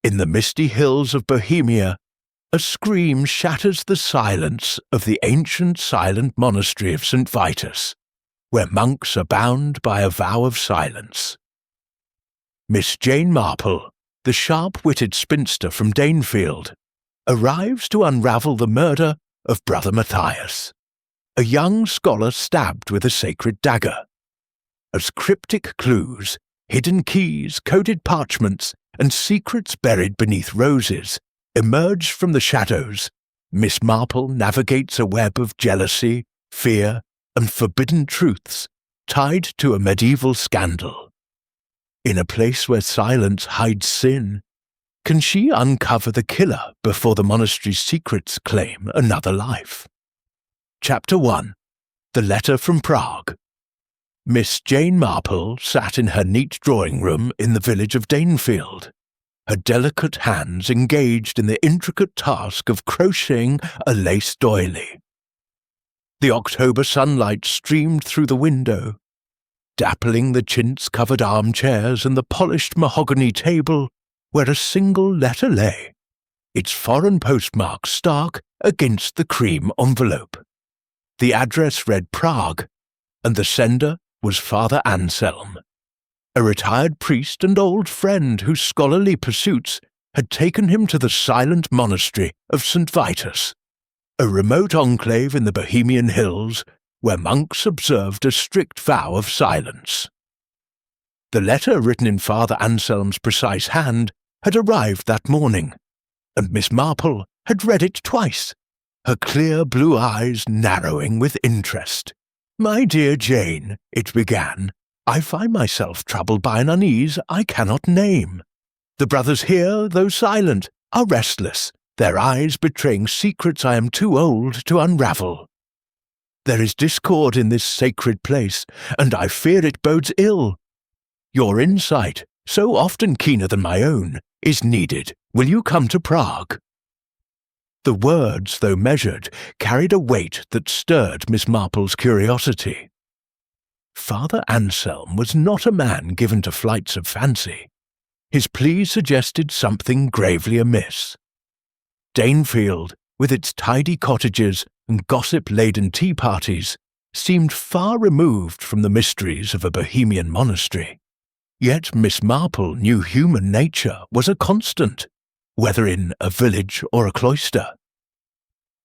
In the misty hills of Bohemia, a scream shatters the silence of the ancient silent monastery of St. Vitus, where monks are bound by a vow of silence. Miss Jane Marple, the sharp-witted spinster from Danefield, arrives to unravel the murder of Brother Matthias, a young scholar stabbed with a sacred dagger. As cryptic clues, hidden keys, coded parchments, and secrets buried beneath roses emerge from the shadows, Miss Marple navigates a web of jealousy, fear, and forbidden truths tied to a medieval scandal. In a place where silence hides sin, can she uncover the killer before the monastery's secrets claim another life? Chapter 1. The Letter from Prague. Miss Jane Marple sat in her neat drawing-room in the village of Danefield, her delicate hands engaged in the intricate task of crocheting a lace doily. The October sunlight streamed through the window, dappling the chintz-covered armchairs and the polished mahogany table where a single letter lay, its foreign postmark stark against the cream envelope. The address read Prague, and the sender was Father Anselm, a retired priest and old friend whose scholarly pursuits had taken him to the silent monastery of St. Vitus, a remote enclave in the Bohemian hills where monks observed a strict vow of silence. The letter written in Father Anselm's precise hand had arrived that morning, and Miss Marple had read it twice, her clear blue eyes narrowing with interest. "My dear Jane," it began, "I find myself troubled by an unease I cannot name. The brothers here, though silent, are restless, their eyes betraying secrets I am too old to unravel. There is discord in this sacred place, and I fear it bodes ill. Your insight, so often keener than my own, is needed. Will you come to Prague?" The words, though measured, carried a weight that stirred Miss Marple's curiosity. Father Anselm was not a man given to flights of fancy. His plea suggested something gravely amiss. Danefield, with its tidy cottages and gossip-laden tea parties, seemed far removed from the mysteries of a Bohemian monastery. Yet Miss Marple knew human nature was a constant, whether in a village or a cloister.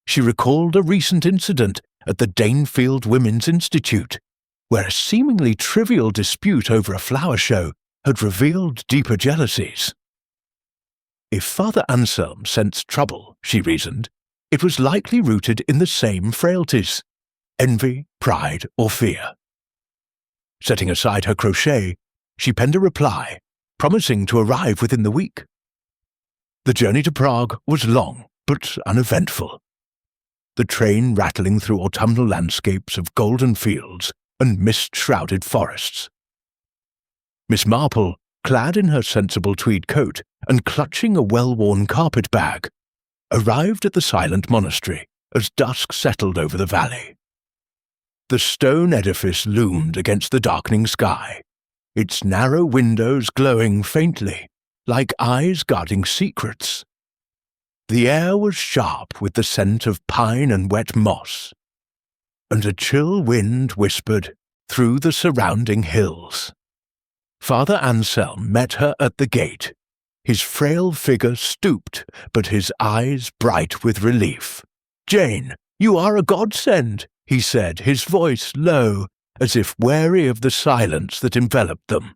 She recalled a recent incident at the Danefield Women's Institute, where a seemingly trivial dispute over a flower show had revealed deeper jealousies. If Father Anselm sensed trouble, she reasoned, it was likely rooted in the same frailties: envy, pride, or fear. Setting aside her crochet, she penned a reply, promising to arrive within the week. The journey to Prague was long, but uneventful. The train rattling through autumnal landscapes of golden fields and mist-shrouded forests. Miss Marple, clad in her sensible tweed coat and clutching a well-worn carpet bag, arrived at the silent monastery as dusk settled over the valley. The stone edifice loomed against the darkening sky, its narrow windows glowing faintly, like eyes guarding secrets. The air was sharp with the scent of pine and wet moss, and a chill wind whispered through the surrounding hills. Father Anselm met her at the gate, his frail figure stooped, but his eyes bright with relief. "Jane, you are a godsend," he said, his voice low, as if wary of the silence that enveloped them.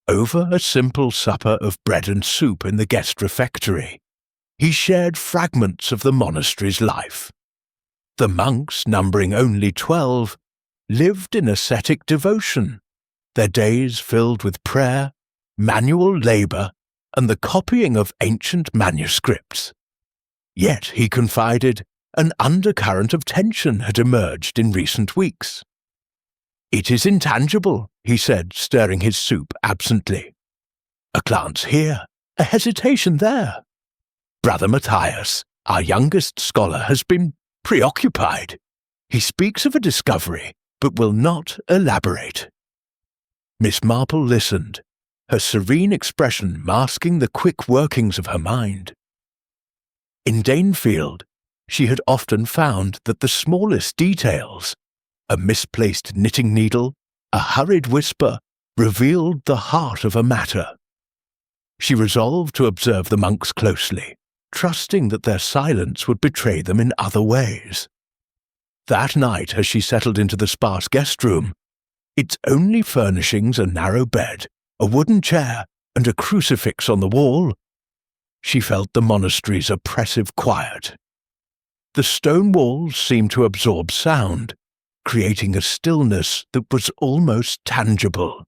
Over a simple supper of bread and soup in the guest refectory, he shared fragments of the monastery's life. The monks, numbering only 12, lived in ascetic devotion, their days filled with prayer, manual labor, and the copying of ancient manuscripts. Yet, he confided, an undercurrent of tension had emerged in recent weeks. "It is intangible," he said, stirring his soup absently. A glance here, a hesitation there. Brother Matthias, our youngest scholar, has been preoccupied. He speaks of a discovery, but will not elaborate. Miss Marple listened, her serene expression masking the quick workings of her mind. In Danefield, she had often found that the smallest details, a misplaced knitting needle, a hurried whisper, revealed the heart of a matter. She resolved to observe the monks closely, trusting that their silence would betray them in other ways. That night, as she settled into the sparse guest room, its only furnishings a narrow bed, a wooden chair, and a crucifix on the wall, she felt the monastery's oppressive quiet. The stone walls seemed to absorb sound, creating a stillness that was almost tangible.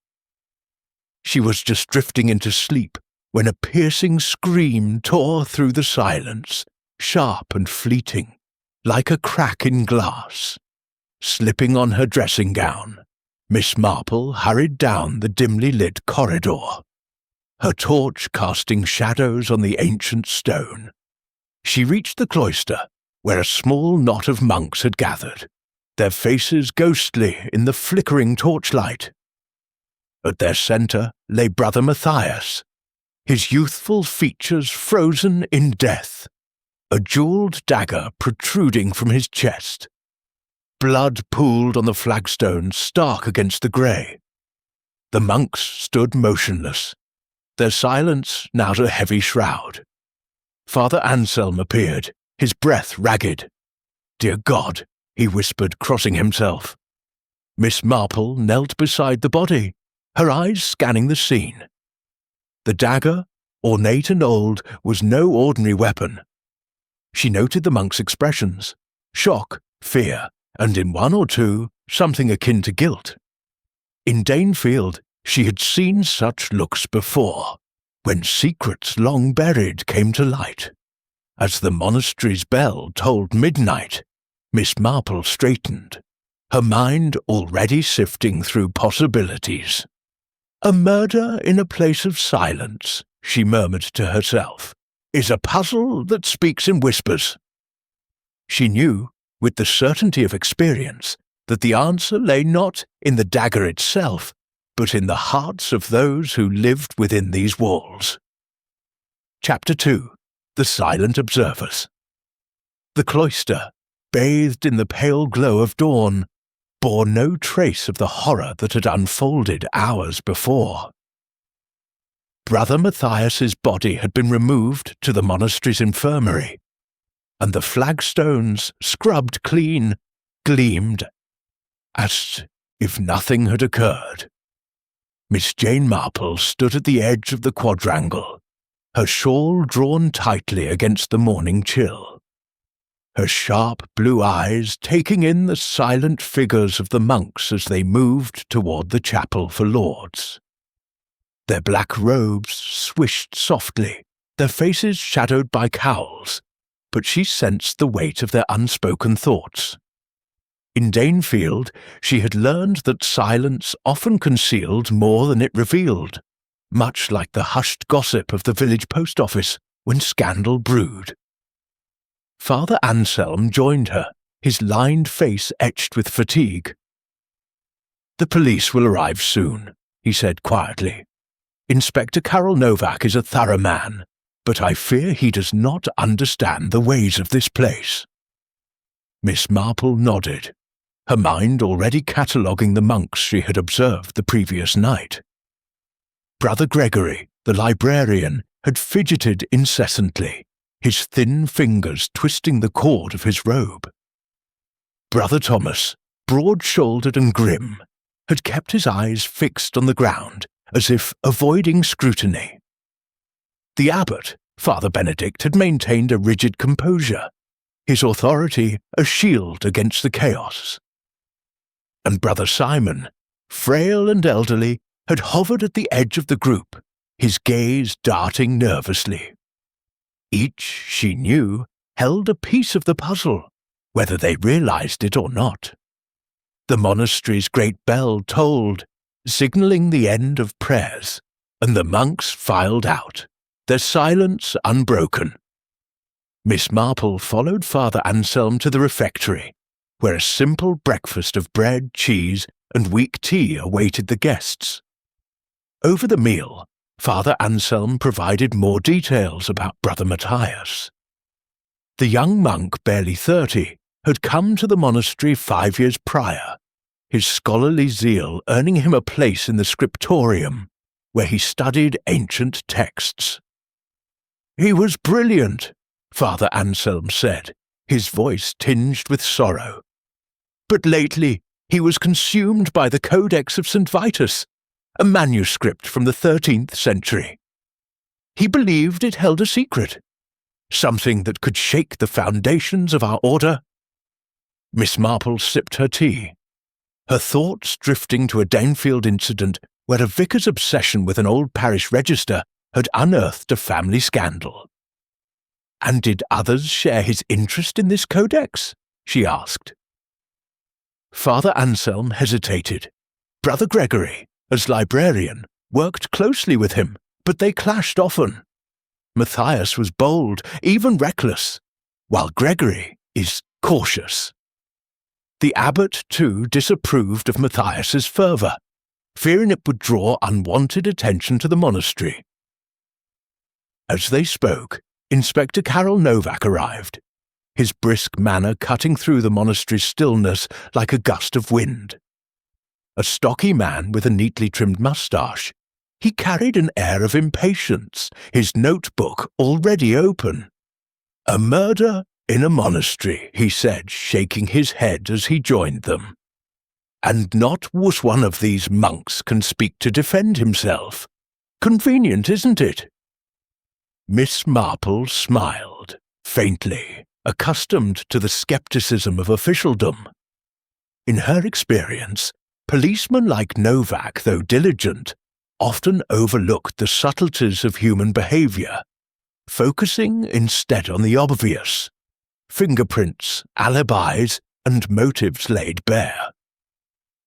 She was just drifting into sleep when a piercing scream tore through the silence, sharp and fleeting, like a crack in glass. Slipping on her dressing gown, Miss Marple hurried down the dimly lit corridor, her torch casting shadows on the ancient stone. She reached the cloister, where a small knot of monks had gathered, their faces ghostly in the flickering torchlight. At their centre lay Brother Matthias, his youthful features frozen in death, a jewelled dagger protruding from his chest. Blood pooled on the flagstones stark against the grey. The monks stood motionless, their silence now a heavy shroud. Father Anselm appeared, his breath ragged. "Dear God," he whispered, crossing himself. Miss Marple knelt beside the body, her eyes scanning the scene. The dagger, ornate and old, was no ordinary weapon. She noted the monks' expressions: shock, fear, and in one or two, something akin to guilt. In Danefield, she had seen such looks before, when secrets long buried came to light. As the monastery's bell tolled midnight, Miss Marple straightened, her mind already sifting through possibilities. "A murder in a place of silence," she murmured to herself, "is a puzzle that speaks in whispers." She knew, with the certainty of experience, that the answer lay not in the dagger itself, but in the hearts of those who lived within these walls. Chapter 2. The Silent Observers. The cloister, bathed in the pale glow of dawn, bore no trace of the horror that had unfolded hours before. Brother Matthias's body had been removed to the monastery's infirmary, and the flagstones, scrubbed clean, gleamed as if nothing had occurred. Miss Jane Marple stood at the edge of the quadrangle, her shawl drawn tightly against the morning chill, her sharp blue eyes taking in the silent figures of the monks as they moved toward the chapel for lauds. Their black robes swished softly, their faces shadowed by cowls, but she sensed the weight of their unspoken thoughts. In Danefield, she had learned that silence often concealed more than it revealed, much like the hushed gossip of the village post office when scandal brewed. Father Anselm joined her, his lined face etched with fatigue. "The police will arrive soon," he said quietly. "Inspector Karol Novak is a thorough man, but I fear he does not understand the ways of this place." Miss Marple nodded, her mind already cataloguing the monks she had observed the previous night. Brother Gregory, the librarian, had fidgeted incessantly, his thin fingers twisting the cord of his robe. Brother Thomas, broad-shouldered and grim, had kept his eyes fixed on the ground, as if avoiding scrutiny. The abbot, Father Benedict, had maintained a rigid composure, his authority a shield against the chaos. And Brother Simon, frail and elderly, had hovered at the edge of the group, his gaze darting nervously. Each, she knew, held a piece of the puzzle, whether they realized it or not. The monastery's great bell tolled, signalling the end of prayers, and the monks filed out, their silence unbroken. Miss Marple followed Father Anselm to the refectory, where a simple breakfast of bread, cheese, and weak tea awaited the guests. Over the meal, Father Anselm provided more details about Brother Matthias. The young monk, barely 30, had come to the monastery 5 years prior, his scholarly zeal earning him a place in the scriptorium, where he studied ancient texts. "He was brilliant," Father Anselm said, his voice tinged with sorrow. "But lately he was consumed by the Codex of St. Vitus, a manuscript from the 13th century. He believed it held a secret, something that could shake the foundations of our order." Miss Marple sipped her tea, her thoughts drifting to a Danefield incident where a vicar's obsession with an old parish register had unearthed a family scandal. "And did others share his interest in this codex?" she asked. Father Anselm hesitated. Brother Gregory, as librarian, worked closely with him, but they clashed often. Matthias was bold, even reckless, while Gregory is cautious. The abbot, too, disapproved of Matthias's fervour, fearing it would draw unwanted attention to the monastery. As they spoke, Inspector Karol Novak arrived, his brisk manner cutting through the monastery's stillness like a gust of wind. A stocky man with a neatly trimmed moustache, he carried an air of impatience, his notebook already open. "A murder in a monastery," he said, shaking his head as he joined them. "And not what one of these monks can speak to defend himself. Convenient, isn't it?" Miss Marple smiled, faintly, accustomed to the skepticism of officialdom. In her experience, policemen like Novak, though diligent, often overlooked the subtleties of human behaviour, focusing instead on the obvious: fingerprints, alibis, and motives laid bare.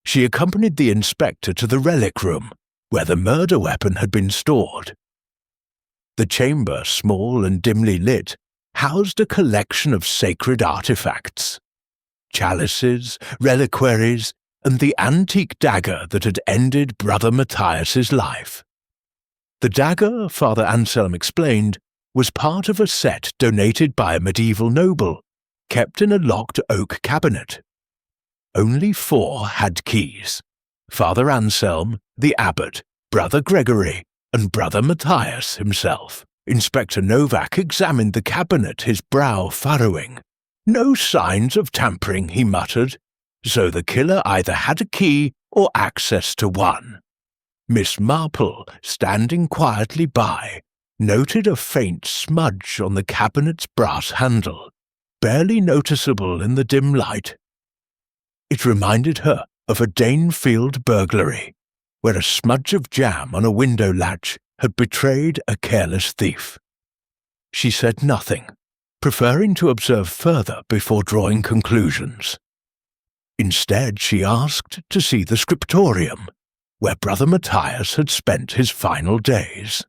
She accompanied the inspector to the relic room, where the murder weapon had been stored. The chamber, small and dimly lit, housed a collection of sacred artifacts: chalices, reliquaries, and the antique dagger that had ended Brother Matthias's life. The dagger, Father Anselm explained, was part of a set donated by a medieval noble, kept in a locked oak cabinet. Only 4 had keys: Father Anselm, the abbot, Brother Gregory, and Brother Matthias himself. Inspector Novak examined the cabinet, his brow furrowing. "No signs of tampering," he muttered, "so the killer either had a key or access to one." Miss Marple, standing quietly by, noted a faint smudge on the cabinet's brass handle, barely noticeable in the dim light. It reminded her of a Danefield burglary, where a smudge of jam on a window latch had betrayed a careless thief. She said nothing, preferring to observe further before drawing conclusions. Instead, she asked to see the scriptorium, where Brother Matthias had spent his final days.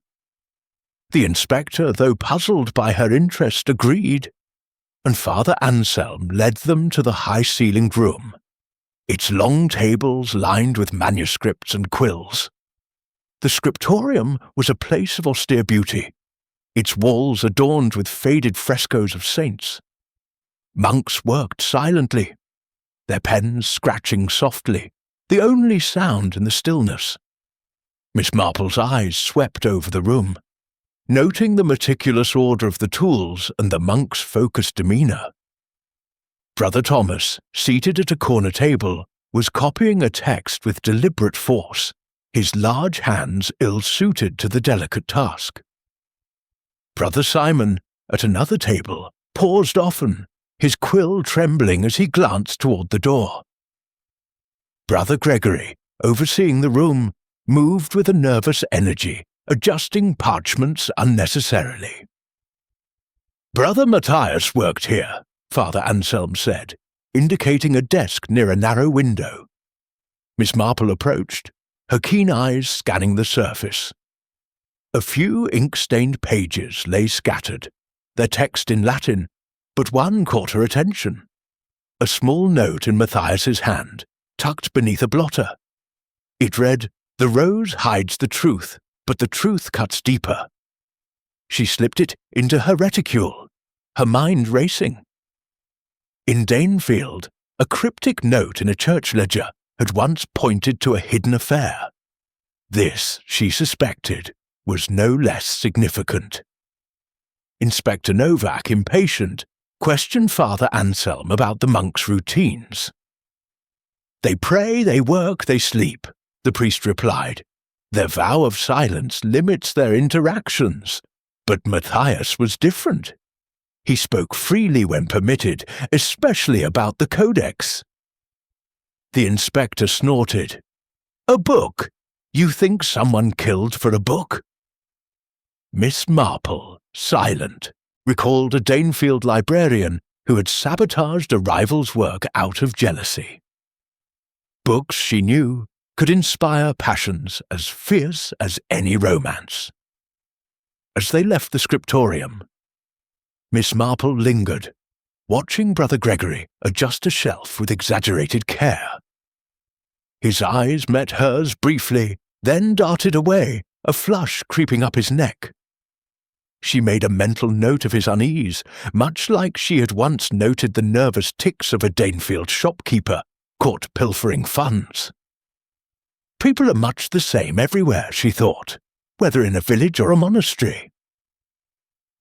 The inspector, though puzzled by her interest, agreed, and Father Anselm led them to the high-ceilinged room, its long tables lined with manuscripts and quills. The scriptorium was a place of austere beauty, its walls adorned with faded frescoes of saints. Monks worked silently, their pens scratching softly, the only sound in the stillness. Miss Marple's eyes swept over the room, noting the meticulous order of the tools and the monk's focused demeanour. Brother Thomas, seated at a corner table, was copying a text with deliberate force, his large hands ill-suited to the delicate task. Brother Simon, at another table, paused often, his quill trembling as he glanced toward the door. Brother Gregory, overseeing the room, moved with a nervous energy, adjusting parchments unnecessarily. "Brother Matthias worked here," Father Anselm said, indicating a desk near a narrow window. Miss Marple approached, her keen eyes scanning the surface. A few ink-stained pages lay scattered, their text in Latin, but one caught her attention. A small note in Matthias's hand, tucked beneath a blotter. It read, "The rose hides the truth, but the truth cuts deeper. She slipped it into her reticule, her mind racing. In Danefield, a cryptic note in a church ledger had once pointed to a hidden affair. This, she suspected, was no less significant. Inspector Novak, impatient, questioned Father Anselm about the monks' routines. "They pray, they work, they sleep," the priest replied. "Their vow of silence limits their interactions. But Matthias was different. He spoke freely when permitted, especially about the codex." The inspector snorted. "A book? You think someone killed for a book?" Miss Marple, silent, recalled a Danefield librarian who had sabotaged a rival's work out of jealousy. Books, she knew, could inspire passions as fierce as any romance. As they left the scriptorium, Miss Marple lingered, watching Brother Gregory adjust a shelf with exaggerated care. His eyes met hers briefly, then darted away, a flush creeping up his neck. She made a mental note of his unease, much like she had once noted the nervous tics of a Danefield shopkeeper caught pilfering funds. People are much the same everywhere, she thought, whether in a village or a monastery.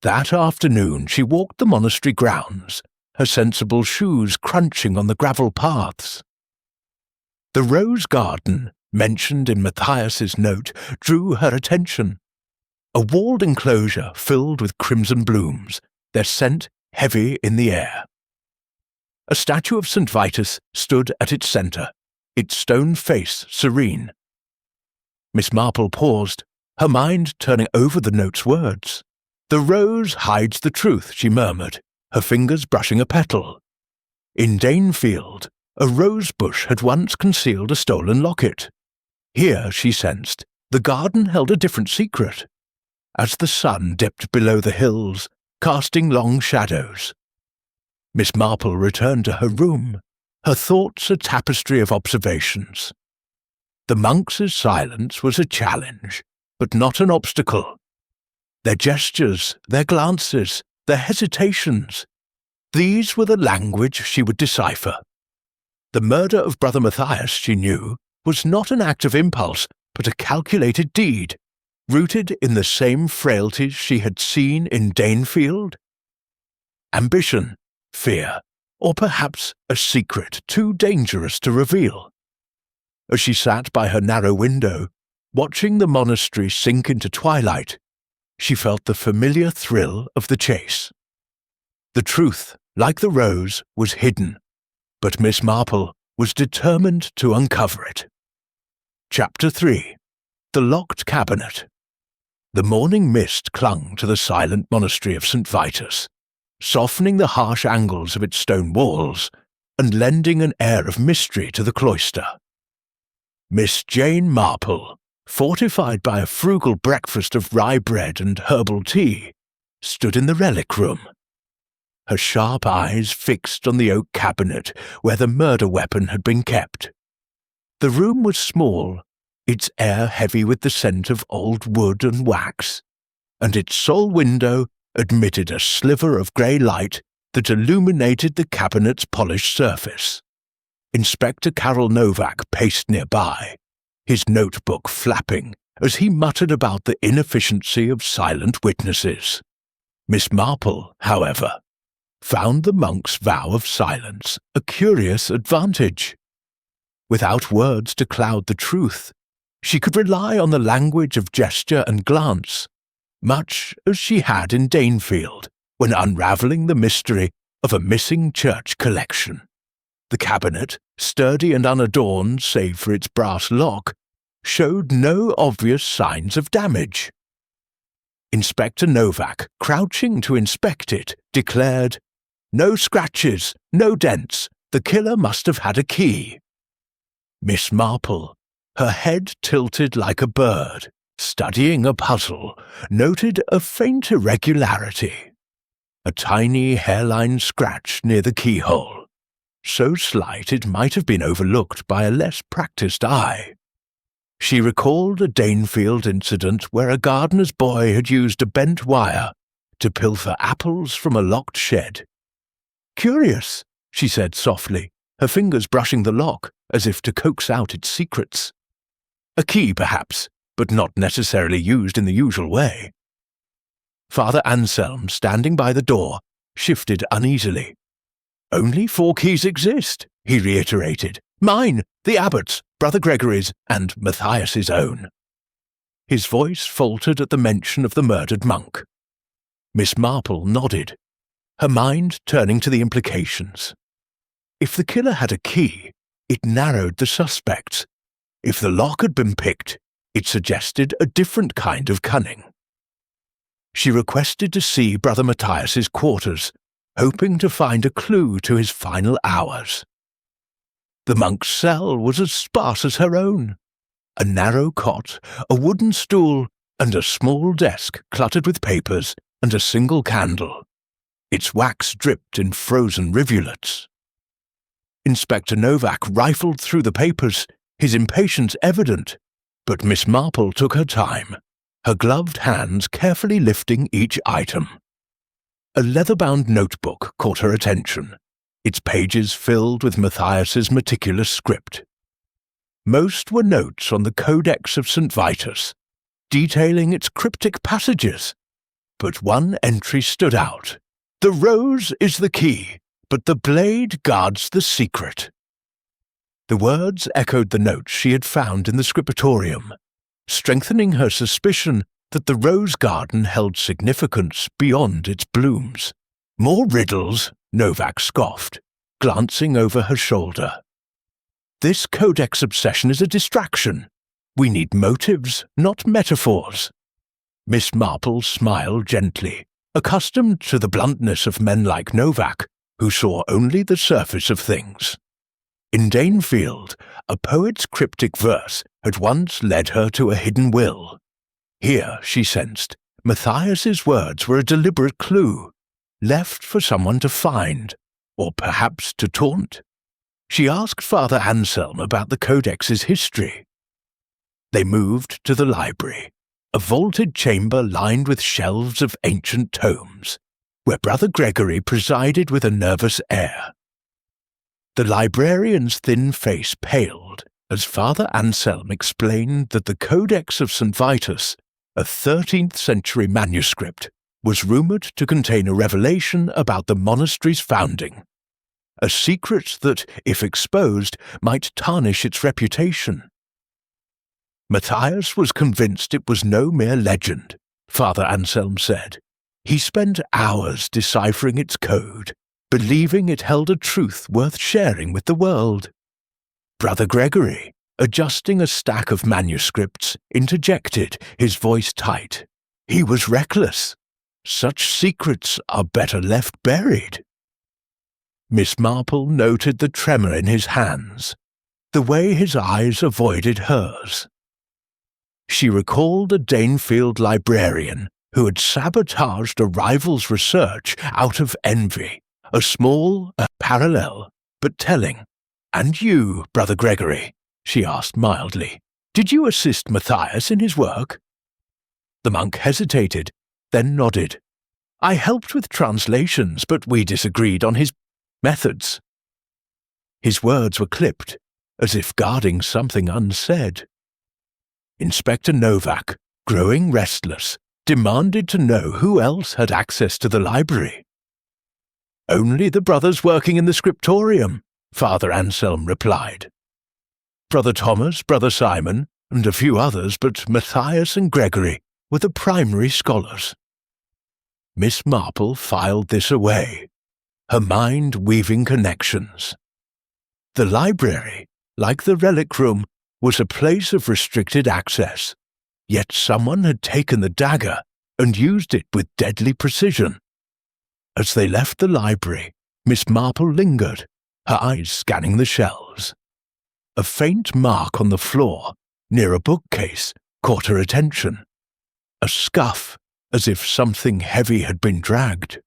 That afternoon she walked the monastery grounds, her sensible shoes crunching on the gravel paths. The rose garden, mentioned in Matthias's note, drew her attention. A walled enclosure filled with crimson blooms, their scent heavy in the air. A statue of St. Vitus stood at its centre, its stone face serene. Miss Marple paused, her mind turning over the note's words. "The rose hides the truth," she murmured, her fingers brushing a petal. In Danefield, a rose bush had once concealed a stolen locket. Here, she sensed, the garden held a different secret. As the sun dipped below the hills, casting long shadows, Miss Marple returned to her room, her thoughts a tapestry of observations. The monks' silence was a challenge, but not an obstacle. Their gestures, their glances, their hesitations, these were the language she would decipher. The murder of Brother Matthias, she knew, was not an act of impulse, but a calculated deed, rooted in the same frailties she had seen in Danefield. Ambition, fear, or perhaps a secret too dangerous to reveal. As she sat by her narrow window, watching the monastery sink into twilight, she felt the familiar thrill of the chase. The truth, like the rose, was hidden, but Miss Marple was determined to uncover it. Chapter 3. The Locked Cabinet. The morning mist clung to the silent monastery of St. Vitus, softening the harsh angles of its stone walls and lending an air of mystery to the cloister. Miss Jane Marple, fortified by a frugal breakfast of rye bread and herbal tea, stood in the relic room, her sharp eyes fixed on the oak cabinet where the murder weapon had been kept. The room was small, its air heavy with the scent of old wood and wax, and its sole window admitted a sliver of grey light that illuminated the cabinet's polished surface. Inspector Karol Novak paced nearby, his notebook flapping as he muttered about the inefficiency of silent witnesses. Miss Marple, however, found the monk's vow of silence a curious advantage. Without words to cloud the truth, she could rely on the language of gesture and glance, much as she had in Danefield when unravelling the mystery of a missing church collection. The cabinet, sturdy and unadorned save for its brass lock, showed no obvious signs of damage. Inspector Novak, crouching to inspect it, declared, "No scratches, no dents. The killer must have had a key." Miss Marple, her head tilted like a bird, studying a puzzle, noted a faint irregularity. A tiny hairline scratch near the keyhole, so slight it might have been overlooked by a less practised eye. She recalled a Danefield incident where a gardener's boy had used a bent wire to pilfer apples from a locked shed. "Curious," she said softly, her fingers brushing the lock as if to coax out its secrets. "A key, perhaps, but not necessarily used in the usual way." Father Anselm, standing by the door, shifted uneasily. "Only 4 keys exist," he reiterated. "Mine, the abbot's, Brother Gregory's, and Matthias's own." His voice faltered at the mention of the murdered monk. Miss Marple nodded, her mind turning to the implications. If the killer had a key, it narrowed the suspects. If the lock had been picked, it suggested a different kind of cunning. She requested to see Brother Matthias's quarters, hoping to find a clue to his final hours. The monk's cell was as sparse as her own. A narrow cot, a wooden stool, and a small desk cluttered with papers and a single candle, its wax dripped in frozen rivulets. Inspector Novak rifled through the papers, his impatience evident, but Miss Marple took her time, her gloved hands carefully lifting each item. A leather-bound notebook caught her attention, its pages filled with Matthias's meticulous script. Most were notes on the Codex of St. Vitus, detailing its cryptic passages, but one entry stood out. "The rose is the key, but the blade guards the secret." The words echoed the notes she had found in the scriptorium, strengthening her suspicion that the rose garden held significance beyond its blooms. "More riddles," Novak scoffed, glancing over her shoulder. "This codex obsession is a distraction. We need motives, not metaphors." Miss Marple smiled gently, accustomed to the bluntness of men like Novak, who saw only the surface of things. In Danefield, a poet's cryptic verse had once led her to a hidden will. Here, she sensed, Matthias's words were a deliberate clue, left for someone to find, or perhaps to taunt. She asked Father Anselm about the Codex's history. They moved to the library, a vaulted chamber lined with shelves of ancient tomes, where Brother Gregory presided with a nervous air. The librarian's thin face paled as Father Anselm explained that the Codex of St. Vitus, a 13th-century manuscript, was rumoured to contain a revelation about the monastery's founding, a secret that, if exposed, might tarnish its reputation. Matthias was convinced it was no mere legend, Father Anselm said. He spent hours deciphering its code, believing it held a truth worth sharing with the world. Brother Gregory, adjusting a stack of manuscripts, interjected, his voice tight. He was reckless. Such secrets are better left buried. Miss Marple noted the tremor in his hands, the way his eyes avoided hers. She recalled a Danefield librarian who had sabotaged a rival's research out of envy, a small, parallel, but telling. "And you, Brother Gregory," she asked mildly, "did you assist Matthias in his work?" The monk hesitated, then nodded. "I helped with translations, but we disagreed on his methods." His words were clipped, as if guarding something unsaid. Inspector Novak, growing restless, demanded to know who else had access to the library. "Only the brothers working in the scriptorium," Father Anselm replied. "Brother Thomas, Brother Simon, and a few others, but Matthias and Gregory were the primary scholars." Miss Marple filed this away, her mind weaving connections. The library, like the relic room, was a place of restricted access, yet someone had taken the dagger and used it with deadly precision. As they left the library, Miss Marple lingered, her eyes scanning the shelves. A faint mark on the floor, near a bookcase, caught her attention. A scuff, as if something heavy had been dragged.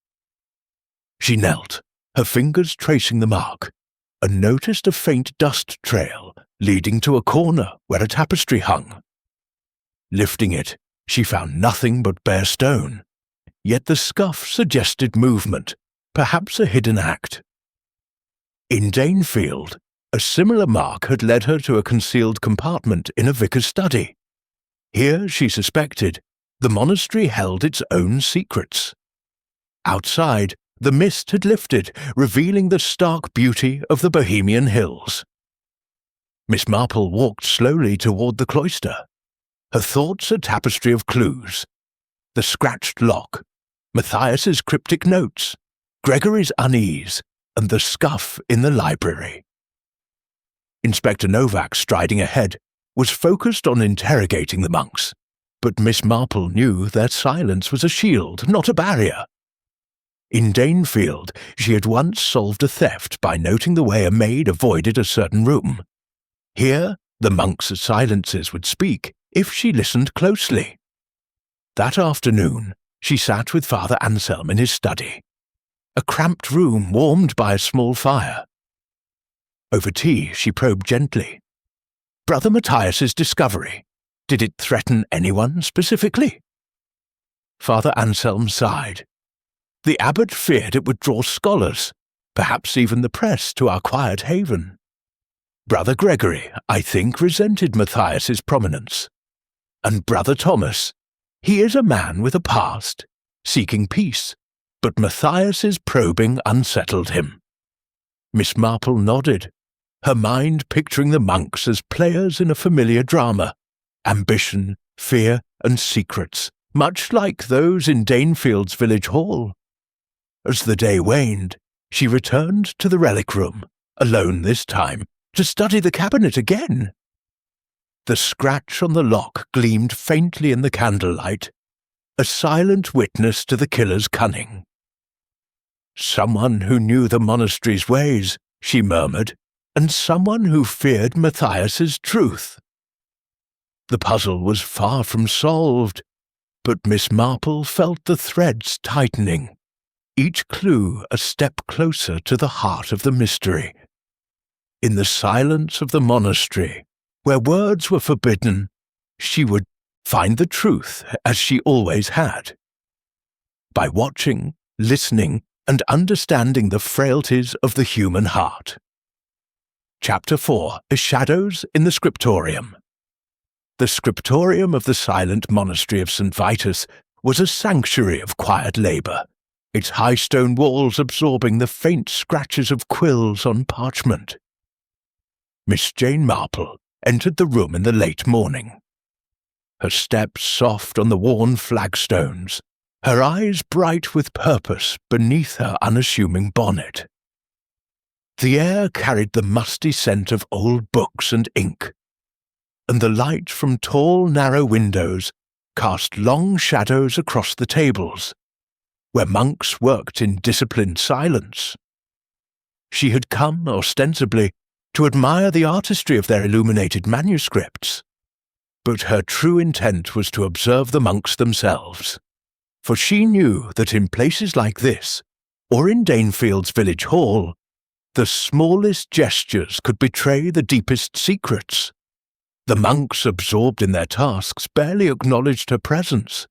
She knelt, her fingers tracing the mark, and noticed a faint dust trail leading to a corner where a tapestry hung. Lifting it, she found nothing but bare stone, yet the scuff suggested movement, perhaps a hidden act. In Danefield, a similar mark had led her to a concealed compartment in a vicar's study. Here, she suspected, the monastery held its own secrets. Outside, the mist had lifted, revealing the stark beauty of the Bohemian hills. Miss Marple walked slowly toward the cloister, her thoughts a tapestry of clues. The scratched lock, Matthias's cryptic notes, Gregory's unease, and the scuff in the library. Inspector Novak, striding ahead, was focused on interrogating the monks, but Miss Marple knew their silence was a shield, not a barrier. In Danefield, she had once solved a theft by noting the way a maid avoided a certain room. Here, the monks' silences would speak if she listened closely. That afternoon, she sat with Father Anselm in his study, a cramped room warmed by a small fire. Over tea, she probed gently. Brother Matthias's discovery, did it threaten anyone specifically? Father Anselm sighed. The abbot feared it would draw scholars, perhaps even the press, to our quiet haven. Brother Gregory, I think, resented Matthias's prominence. And Brother Thomas, he is a man with a past, seeking peace, but Matthias's probing unsettled him. Miss Marple nodded, her mind picturing the monks as players in a familiar drama, ambition, fear, and secrets, much like those in Danefield's village hall. As the day waned, she returned to the relic room, alone this time, to study the cabinet again. The scratch on the lock gleamed faintly in the candlelight, a silent witness to the killer's cunning. Someone who knew the monastery's ways, she murmured, and someone who feared Matthias's truth. The puzzle was far from solved, but Miss Marple felt the threads tightening, each clue a step closer to the heart of the mystery. In the silence of the monastery, where words were forbidden, she would find the truth as she always had. By watching, listening, and understanding the frailties of the human heart. Chapter 4. Shadows in the Scriptorium. The scriptorium of the silent monastery of St. Vitus was a sanctuary of quiet labour, its high stone walls absorbing the faint scratches of quills on parchment. Miss Jane Marple entered the room in the late morning. Her steps soft on the worn flagstones, her eyes bright with purpose beneath her unassuming bonnet. The air carried the musty scent of old books and ink, and the light from tall, narrow windows cast long shadows across the tables, where monks worked in disciplined silence. She had come, ostensibly, to admire the artistry of their illuminated manuscripts, but her true intent was to observe the monks themselves, for she knew that in places like this, or in Danefield's village hall, the smallest gestures could betray the deepest secrets. The monks, absorbed in their tasks, barely acknowledged her presence,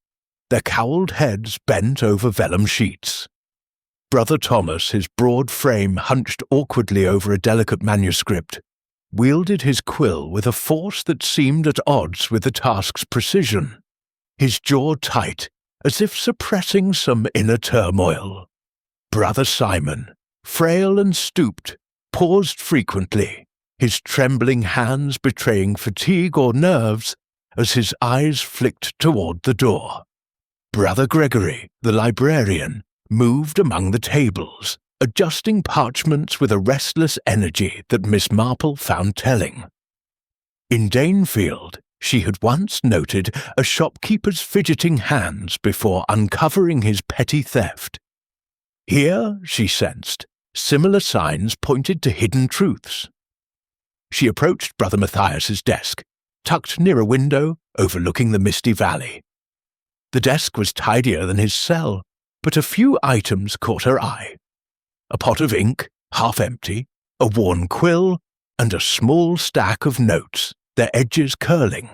their cowled heads bent over vellum sheets. Brother Thomas, his broad frame hunched awkwardly over a delicate manuscript, wielded his quill with a force that seemed at odds with the task's precision, his jaw tight, as if suppressing some inner turmoil. Brother Simon, frail and stooped, paused frequently, his trembling hands betraying fatigue or nerves as his eyes flicked toward the door. Brother Gregory, the librarian, moved among the tables, adjusting parchments with a restless energy that Miss Marple found telling. In Danefield, she had once noted a shopkeeper's fidgeting hands before uncovering his petty theft. Here, she sensed, similar signs pointed to hidden truths. She approached Brother Matthias's desk, tucked near a window overlooking the misty valley. The desk was tidier than his cell, but a few items caught her eye. A pot of ink, half empty, a worn quill, and a small stack of notes, their edges curling.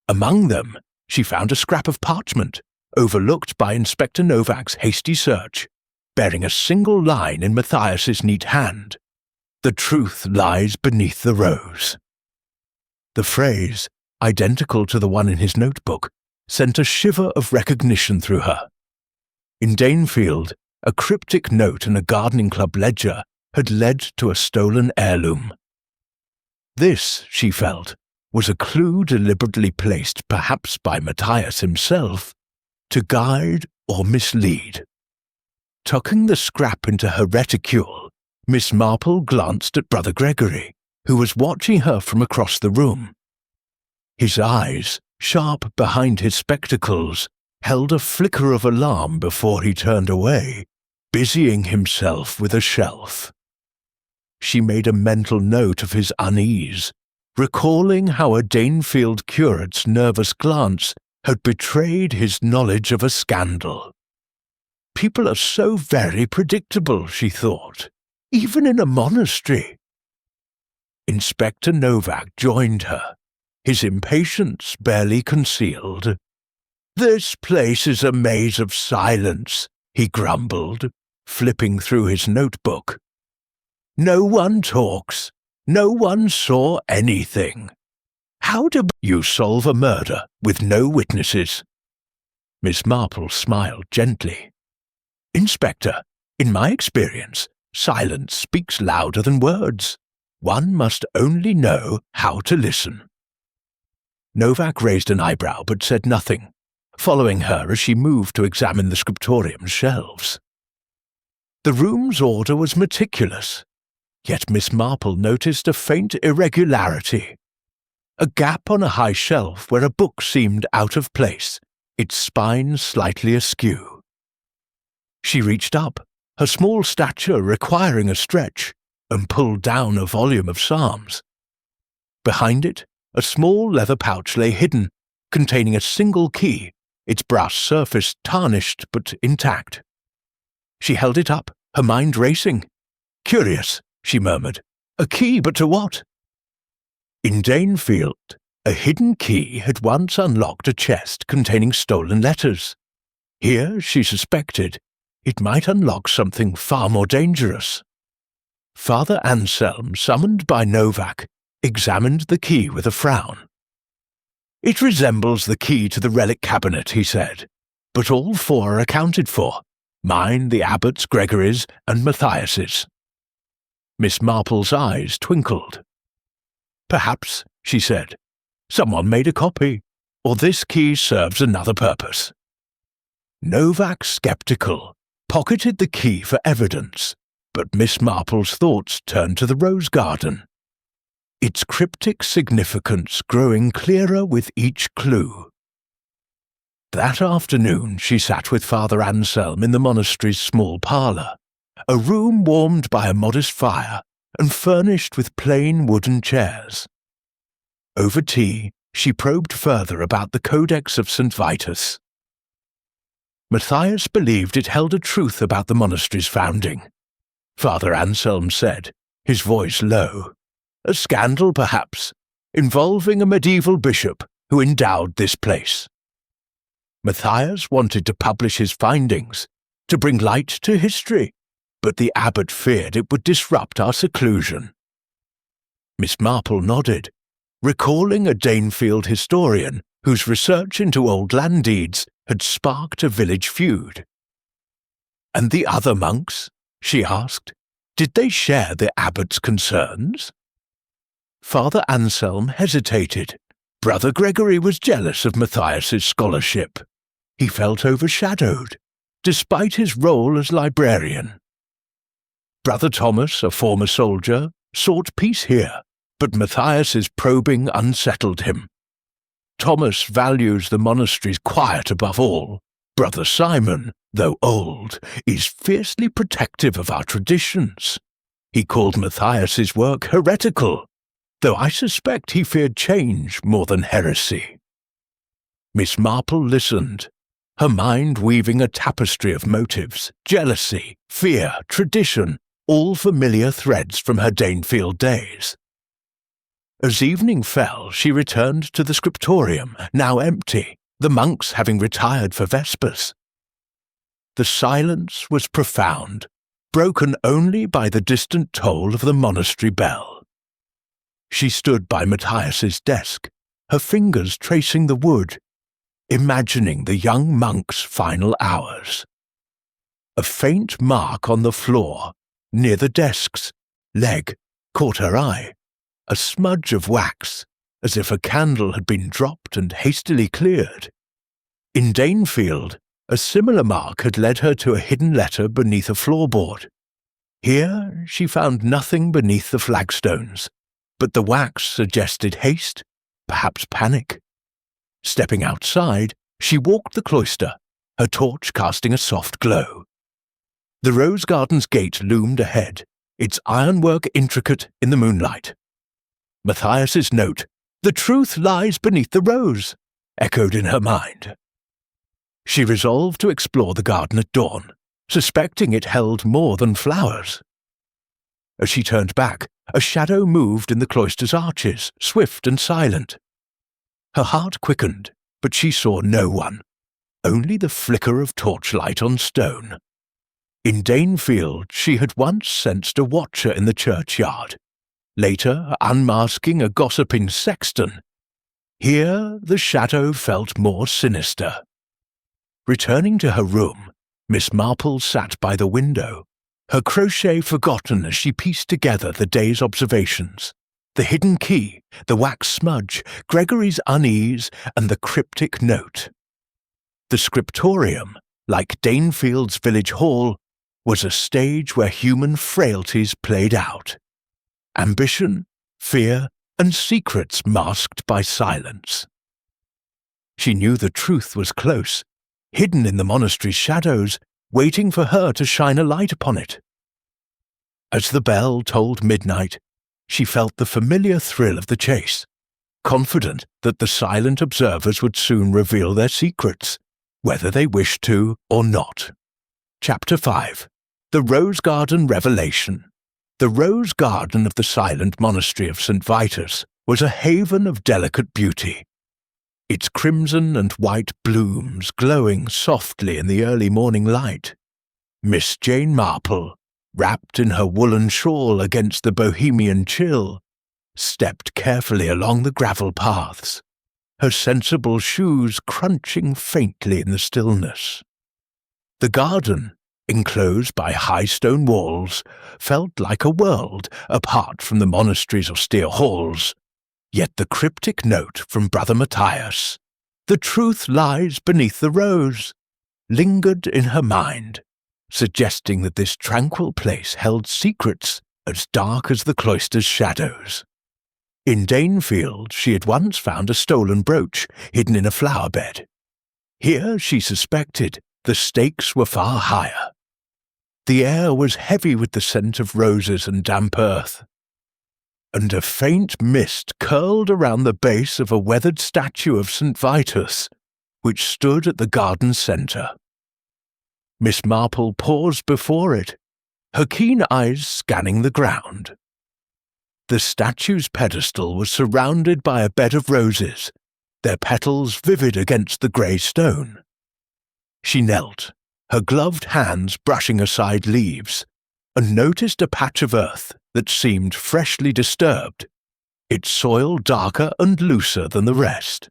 Among them, she found a scrap of parchment, overlooked by Inspector Novak's hasty search, bearing a single line in Matthias's neat hand. "The truth lies beneath the rose." The phrase, identical to the one in his notebook, sent a shiver of recognition through her. In Danefield, a cryptic note in a gardening club ledger had led to a stolen heirloom. This, she felt, was a clue deliberately placed perhaps by Matthias himself to guide or mislead. Tucking the scrap into her reticule, Miss Marple glanced at Brother Gregory, who was watching her from across the room. His eyes, sharp behind his spectacles, held a flicker of alarm before he turned away, busying himself with a shelf. She made a mental note of his unease, recalling how a Danefield curate's nervous glance had betrayed his knowledge of a scandal. People are so very predictable, she thought, even in a monastery. Inspector Novak joined her, his impatience barely concealed. "This place is a maze of silence," he grumbled, flipping through his notebook. "No one talks. No one saw anything. How do you solve a murder with no witnesses?" Miss Marple smiled gently. "Inspector, in my experience, silence speaks louder than words. One must only know how to listen." Novak raised an eyebrow but said nothing, following her as she moved to examine the scriptorium's shelves. The room's order was meticulous, yet Miss Marple noticed a faint irregularity. A gap on a high shelf where a book seemed out of place, its spine slightly askew. She reached up, her small stature requiring a stretch, and pulled down a volume of Psalms. Behind it, a small leather pouch lay hidden, containing a single key, its brass surface tarnished but intact. She held it up, her mind racing. "Curious," she murmured. "A key, but to what?" In Danefield, a hidden key had once unlocked a chest containing stolen letters. Here, she suspected, it might unlock something far more dangerous. Father Anselm, summoned by Novak, examined the key with a frown. "It resembles the key to the relic cabinet," he said, "but all four are accounted for. Mine, the abbot's, Gregory's, and Matthias's." Miss Marple's eyes twinkled. "Perhaps," she said, "someone made a copy, or this key serves another purpose." Novak, skeptical, pocketed the key for evidence, but Miss Marple's thoughts turned to the rose garden, its cryptic significance growing clearer with each clue. That afternoon she sat with Father Anselm in the monastery's small parlour, a room warmed by a modest fire and furnished with plain wooden chairs. Over tea, she probed further about the Codex of St. Vitus. Matthias believed it held a truth about the monastery's founding. Father Anselm said, his voice low. "A scandal, perhaps, involving a medieval bishop who endowed this place." Matthias wanted to publish his findings, to bring light to history, but the abbot feared it would disrupt our seclusion. Miss Marple nodded, recalling a Danefield historian whose research into old land deeds had sparked a village feud. "And the other monks?" she asked. "Did they share the abbot's concerns?" Father Anselm hesitated. Brother Gregory was jealous of Matthias's scholarship. He felt overshadowed, despite his role as librarian. Brother Thomas, a former soldier, sought peace here, but Matthias's probing unsettled him. Thomas values the monastery's quiet above all. Brother Simon, though old, is fiercely protective of our traditions. He called Matthias's work heretical, though I suspect he feared change more than heresy. Miss Marple listened, her mind weaving a tapestry of motives, jealousy, fear, tradition, all familiar threads from her Danefield days. As evening fell, she returned to the scriptorium, now empty, the monks having retired for vespers. The silence was profound, broken only by the distant toll of the monastery bell. She stood by Matthias's desk, her fingers tracing the wood, imagining the young monk's final hours. A faint mark on the floor, near the desk's leg, caught her eye, a smudge of wax, as if a candle had been dropped and hastily cleared. In Danefield, a similar mark had led her to a hidden letter beneath a floorboard. Here she found nothing beneath the flagstones, but the wax suggested haste, perhaps panic. Stepping outside, she walked the cloister, her torch casting a soft glow. The rose garden's gate loomed ahead, its ironwork intricate in the moonlight. Matthias's note, "The truth lies beneath the rose," echoed in her mind. She resolved to explore the garden at dawn, suspecting it held more than flowers. As she turned back, a shadow moved in the cloister's arches, swift and silent. Her heart quickened, but she saw no one, only the flicker of torchlight on stone. In Danefield she had once sensed a watcher in the churchyard, later unmasking a gossiping sexton. Here the shadow felt more sinister. Returning to her room, Miss Marple sat by the window, her crochet forgotten as she pieced together the day's observations, the hidden key, the wax smudge, Gregory's unease, and the cryptic note. The scriptorium, like Danefield's village hall, was a stage where human frailties played out. Ambition, fear, and secrets masked by silence. She knew the truth was close, hidden in the monastery's shadows, waiting for her to shine a light upon it. As the bell tolled midnight, she felt the familiar thrill of the chase, confident that the silent observers would soon reveal their secrets, whether they wished to or not. Chapter 5. The Rose Garden Revelation. The Rose Garden of the silent monastery of St. Vitus was a haven of delicate beauty, its crimson and white blooms glowing softly in the early morning light. Miss Jane Marple, wrapped in her woolen shawl against the bohemian chill, stepped carefully along the gravel paths, her sensible shoes crunching faintly in the stillness. The garden, enclosed by high stone walls, felt like a world apart from the monastery's austere halls. Yet the cryptic note from Brother Matthias, "The truth lies beneath the rose," lingered in her mind, suggesting that this tranquil place held secrets as dark as the cloister's shadows. In Danefield she had once found a stolen brooch hidden in a flower bed. Here, she suspected, the stakes were far higher. The air was heavy with the scent of roses and damp earth, and a faint mist curled around the base of a weathered statue of St. Vitus, which stood at the garden's centre. Miss Marple paused before it, her keen eyes scanning the ground. The statue's pedestal was surrounded by a bed of roses, their petals vivid against the grey stone. She knelt, her gloved hands brushing aside leaves, and noticed a patch of earth that seemed freshly disturbed, its soil darker and looser than the rest.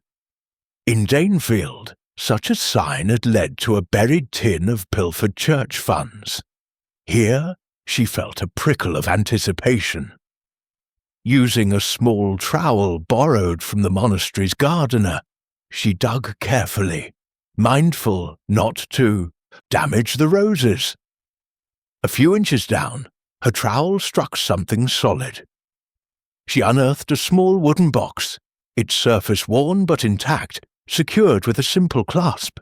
In Danefield, such a sign had led to a buried tin of pilfered church funds. Here she felt a prickle of anticipation. Using a small trowel borrowed from the monastery's gardener, she dug carefully, mindful not to damage the roses. A few inches down, her trowel struck something solid. She unearthed a small wooden box, its surface worn but intact, secured with a simple clasp.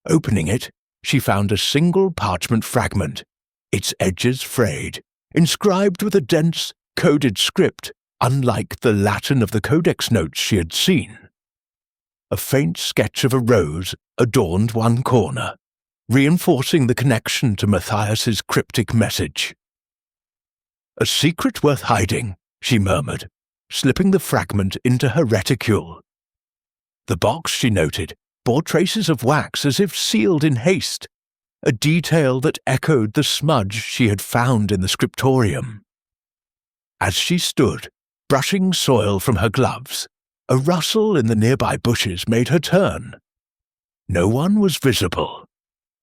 Opening it, she found a single parchment fragment, its edges frayed, inscribed with a dense, coded script unlike the Latin of the codex notes she had seen. A faint sketch of a rose adorned one corner, reinforcing the connection to Matthias's cryptic message. A secret worth hiding, she murmured, slipping the fragment into her reticule. The box, she noted, bore traces of wax as if sealed in haste, a detail that echoed the smudge she had found in the scriptorium. As she stood, brushing soil from her gloves, a rustle in the nearby bushes made her turn. No one was visible,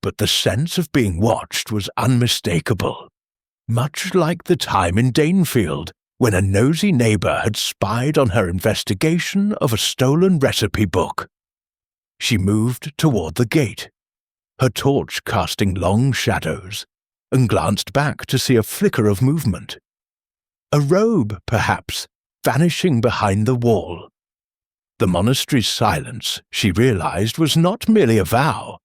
but the sense of being watched was unmistakable, much like the time in Danefield when a nosy neighbour had spied on her investigation of a stolen recipe book. She moved toward the gate, her torch casting long shadows, and glanced back to see a flicker of movement. A robe, perhaps, vanishing behind the wall. The monastery's silence, she realized, was not merely a vow,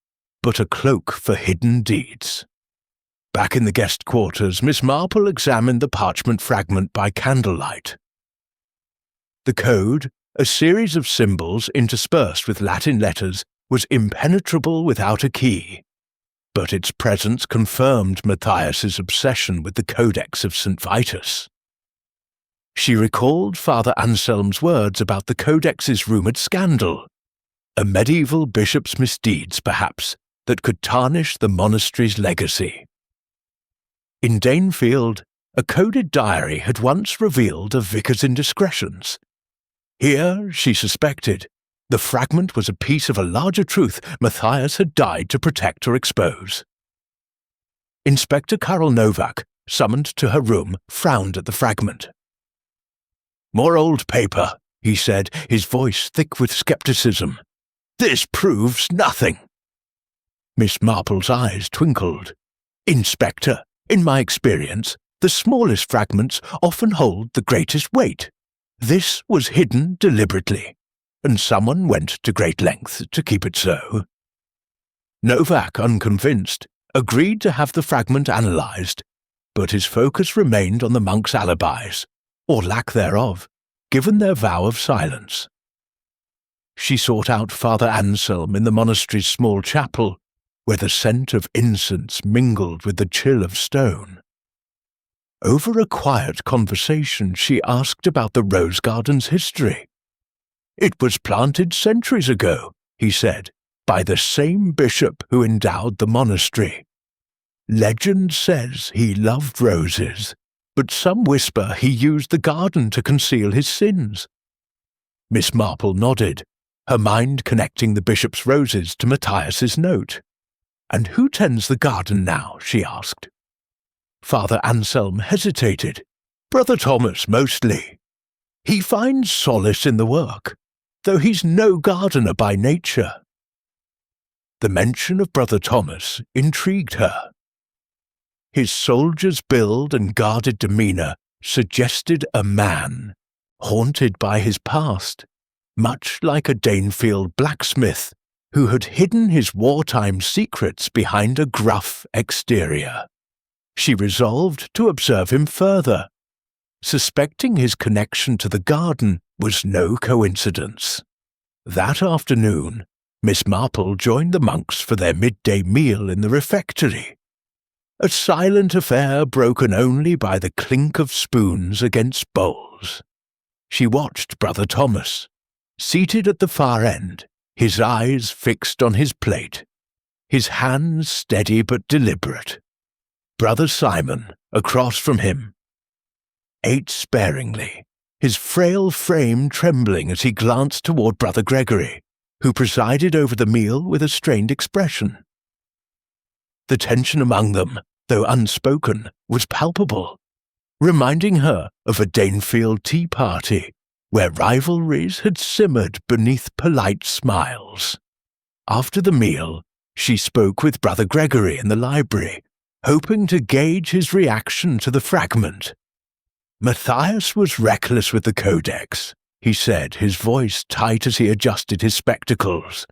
but a cloak for hidden deeds. Back in the guest quarters, Miss Marple examined the parchment fragment by candlelight. The code, a series of symbols interspersed with Latin letters, was impenetrable without a key, but its presence confirmed Matthias's obsession with the Codex of St. Vitus. She recalled Father Anselm's words about the Codex's rumoured scandal, a medieval bishop's misdeeds, perhaps, that could tarnish the monastery's legacy. In Danefield, a coded diary had once revealed a vicar's indiscretions. Here, she suspected, the fragment was a piece of a larger truth Matthias had died to protect or expose. Inspector Karol Novak, summoned to her room, frowned at the fragment. "More old paper," he said, his voice thick with skepticism. "This proves nothing." Miss Marple's eyes twinkled. "Inspector, in my experience, the smallest fragments often hold the greatest weight. This was hidden deliberately, and someone went to great lengths to keep it so." Novak, unconvinced, agreed to have the fragment analysed, but his focus remained on the monks' alibis, or lack thereof, given their vow of silence. She sought out Father Anselm in the monastery's small chapel, where the scent of incense mingled with the chill of stone. Over a quiet conversation, she asked about the rose garden's history. "It was planted centuries ago," he said, "by the same bishop who endowed the monastery. Legend says he loved roses, but some whisper he used the garden to conceal his sins." Miss Marple nodded, her mind connecting the bishop's roses to Matthias's note. "And who tends the garden now?" she asked. Father Anselm hesitated. "Brother Thomas, mostly. He finds solace in the work, though he's no gardener by nature." The mention of Brother Thomas intrigued her. His soldier's build and guarded demeanour suggested a man, haunted by his past, much like a Danefield blacksmith who had hidden his wartime secrets behind a gruff exterior. She resolved to observe him further. Suspecting his connection to the garden was no coincidence. That afternoon, Miss Marple joined the monks for their midday meal in the refectory, a silent affair broken only by the clink of spoons against bowls. She watched Brother Thomas, seated at the far end, his eyes fixed on his plate, his hands steady but deliberate. Brother Simon, across from him, ate sparingly, his frail frame trembling as he glanced toward Brother Gregory, who presided over the meal with a strained expression. The tension among them, though unspoken, was palpable, reminding her of a Danefield tea party where rivalries had simmered beneath polite smiles. After the meal, she spoke with Brother Gregory in the library, hoping to gauge his reaction to the fragment. "Matthias was reckless with the Codex," he said, his voice tight as he adjusted his spectacles.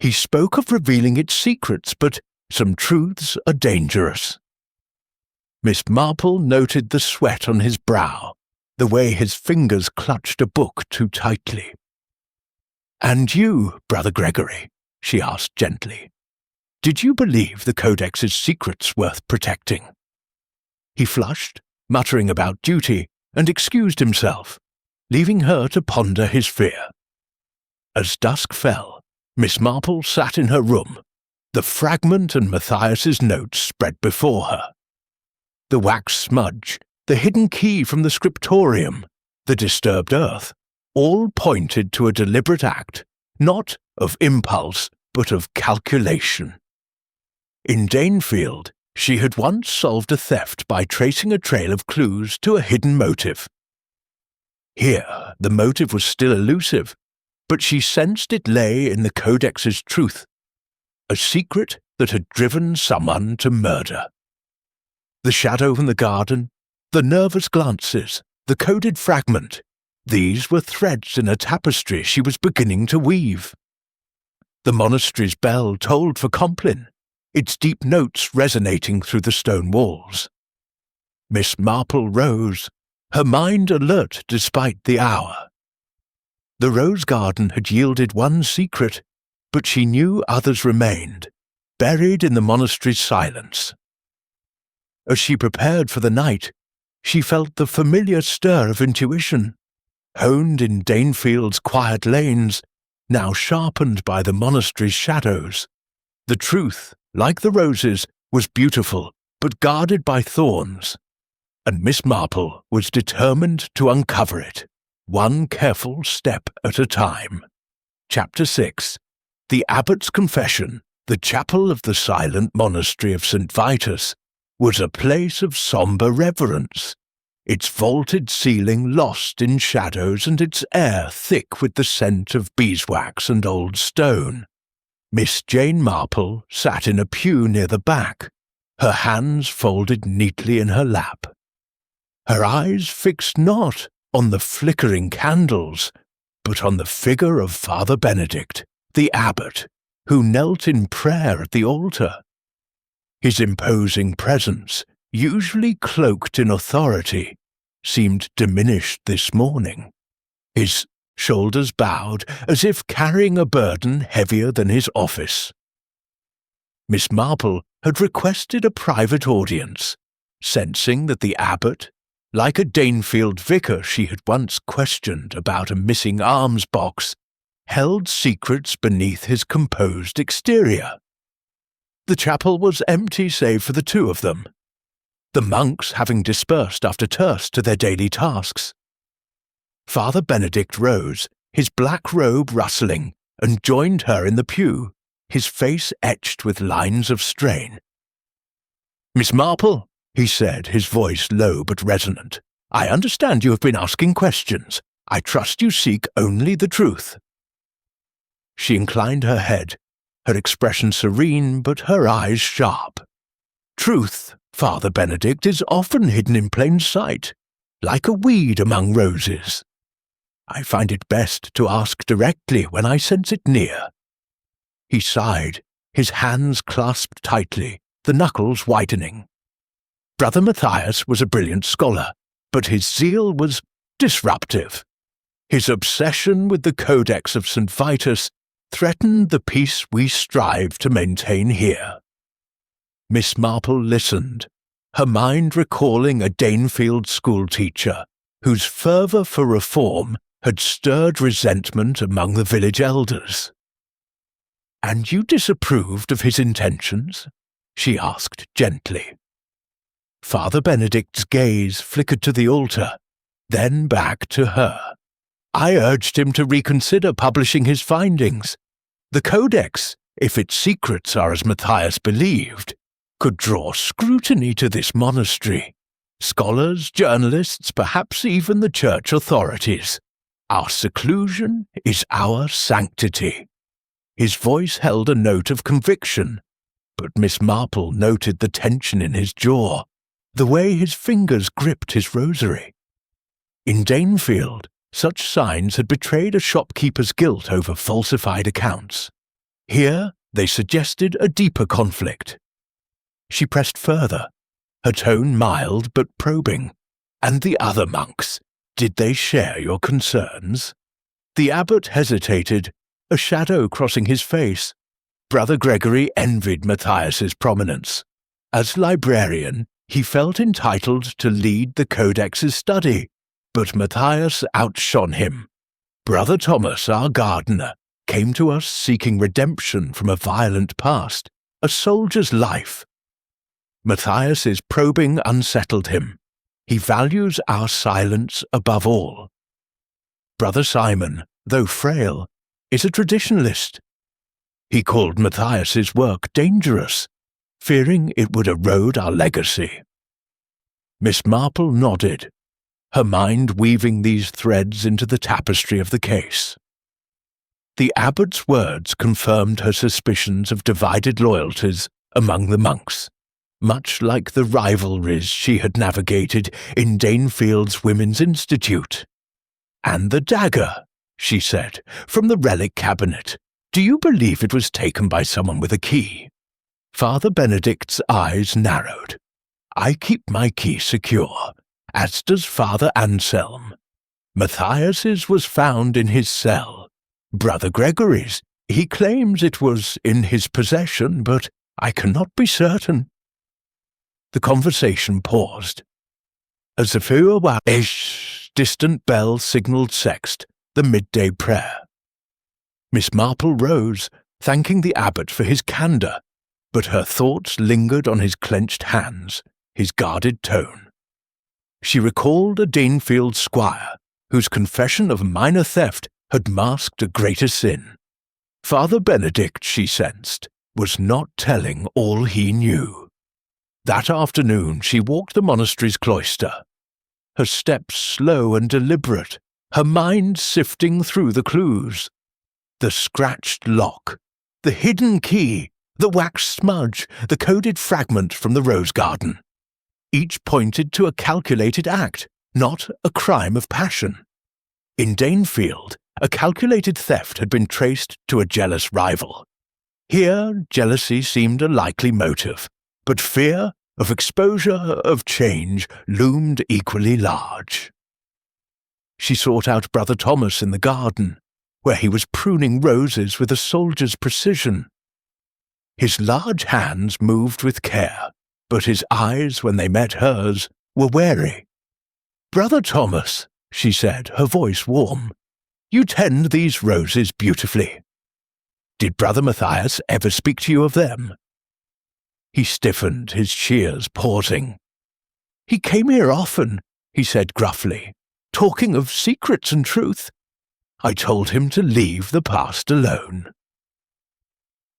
"He spoke of revealing its secrets, but some truths are dangerous." Miss Marple noted the sweat on his brow, the way his fingers clutched a book too tightly. "And you, Brother Gregory," she asked gently, "did you believe the Codex's secrets worth protecting?" He flushed, muttering about duty, and excused himself, leaving her to ponder his fear. As dusk fell, Miss Marple sat in her room, the fragment and Matthias's notes spread before her. The wax smudge, the hidden key from the scriptorium, the disturbed earth, all pointed to a deliberate act, not of impulse, but of calculation. In Danefield, she had once solved a theft by tracing a trail of clues to a hidden motive. Here, the motive was still elusive, but she sensed it lay in the Codex's truth, a secret that had driven someone to murder. The shadow from the garden, the nervous glances, the coded fragment, these were threads in a tapestry she was beginning to weave. The monastery's bell tolled for Compline, its deep notes resonating through the stone walls. Miss Marple rose, her mind alert despite the hour. The rose garden had yielded one secret, but she knew others remained, buried in the monastery's silence. As she prepared for the night, she felt the familiar stir of intuition, honed in Danefield's quiet lanes, now sharpened by the monastery's shadows. The truth, like the roses, was beautiful, but guarded by thorns, and Miss Marple was determined to uncover it, one careful step at a time. Chapter 6. The Abbot's Confession, the chapel of the silent monastery of St. Vitus, was a place of sombre reverence, its vaulted ceiling lost in shadows and its air thick with the scent of beeswax and old stone. Miss Jane Marple sat in a pew near the back, her hands folded neatly in her lap. Her eyes fixed not on the flickering candles, but on the figure of Father Benedict, the abbot, who knelt in prayer at the altar. His imposing presence, usually cloaked in authority, seemed diminished this morning, his shoulders bowed as if carrying a burden heavier than his office. Miss Marple had requested a private audience, sensing that the abbot, like a Danefield vicar she had once questioned about a missing alms box, held secrets beneath his composed exterior. The chapel was empty save for the two of them, the monks having dispersed after terce to their daily tasks. Father Benedict rose, his black robe rustling, and joined her in the pew, his face etched with lines of strain. "Miss Marple," he said, his voice low but resonant, "I understand you have been asking questions. I trust you seek only the truth." She inclined her head, her expression serene but her eyes sharp. "Truth, Father Benedict, is often hidden in plain sight, like a weed among roses. I find it best to ask directly when I sense it near." He sighed, his hands clasped tightly, the knuckles whitening. Brother Matthias was a brilliant scholar, but his zeal was disruptive. His obsession with the Codex of St. Vitus threatened the peace we strive to maintain here. Miss Marple listened, her mind recalling a Danefield schoolteacher whose fervour for reform had stirred resentment among the village elders. "And you disapproved of his intentions?" she asked gently. Father Benedict's gaze flickered to the altar, then back to her. "I urged him to reconsider publishing his findings. The Codex, if its secrets are as Matthias believed, could draw scrutiny to this monastery. Scholars, journalists, perhaps even the church authorities. Our seclusion is our sanctity." His voice held a note of conviction, but Miss Marple noted the tension in his jaw, the way his fingers gripped his rosary. In Danefield, such signs had betrayed a shopkeeper's guilt over falsified accounts. Here they suggested a deeper conflict. She pressed further, her tone mild but probing. "And the other monks, did they share your concerns?" The abbot hesitated, a shadow crossing his face. Brother Gregory envied Matthias's prominence. As librarian, He felt entitled to lead the Codex's study, but Matthias outshone him. Brother Thomas, our gardener, came to us seeking redemption from a violent past, a soldier's life. Matthias's probing unsettled him. He values our silence above all. Brother Simon, though frail, is a traditionalist. He called Matthias's work dangerous, fearing it would erode our legacy. Miss Marple nodded, her mind weaving these threads into the tapestry of the case. The abbot's words confirmed her suspicions of divided loyalties among the monks, much like the rivalries she had navigated in Danefield's Women's Institute. "And the dagger," she said, "from the relic cabinet. Do you believe it was taken by someone with a key?" Father Benedict's eyes narrowed. "I keep my key secure, as does Father Anselm. Matthias's was found in his cell. Brother Gregory's, he claims it was in his possession, but I cannot be certain." The conversation paused. As the Fuwa-ish distant bell signalled sext, the midday prayer. Miss Marple rose, thanking the abbot for his candour, but her thoughts lingered on his clenched hands, his guarded tone. She recalled a Danefield squire, whose confession of minor theft had masked a greater sin. Father Benedict, she sensed, was not telling all he knew. That afternoon she walked the monastery's cloister, her steps slow and deliberate, her mind sifting through the clues. The scratched lock, the hidden key, the wax smudge, the coded fragment from the rose garden. Each pointed to a calculated act, not a crime of passion. In Danefield, a calculated theft had been traced to a jealous rival. Here, jealousy seemed a likely motive, but fear of exposure, of change, loomed equally large. She sought out Brother Thomas in the garden, where he was pruning roses with a soldier's precision. His large hands moved with care, but his eyes, when they met hers, were wary. "Brother Thomas," she said, her voice warm, "you tend these roses beautifully. Did Brother Matthias ever speak to you of them?" He stiffened, his shears pausing. "He came here often," he said gruffly, "talking of secrets and truth. I told him to leave the past alone."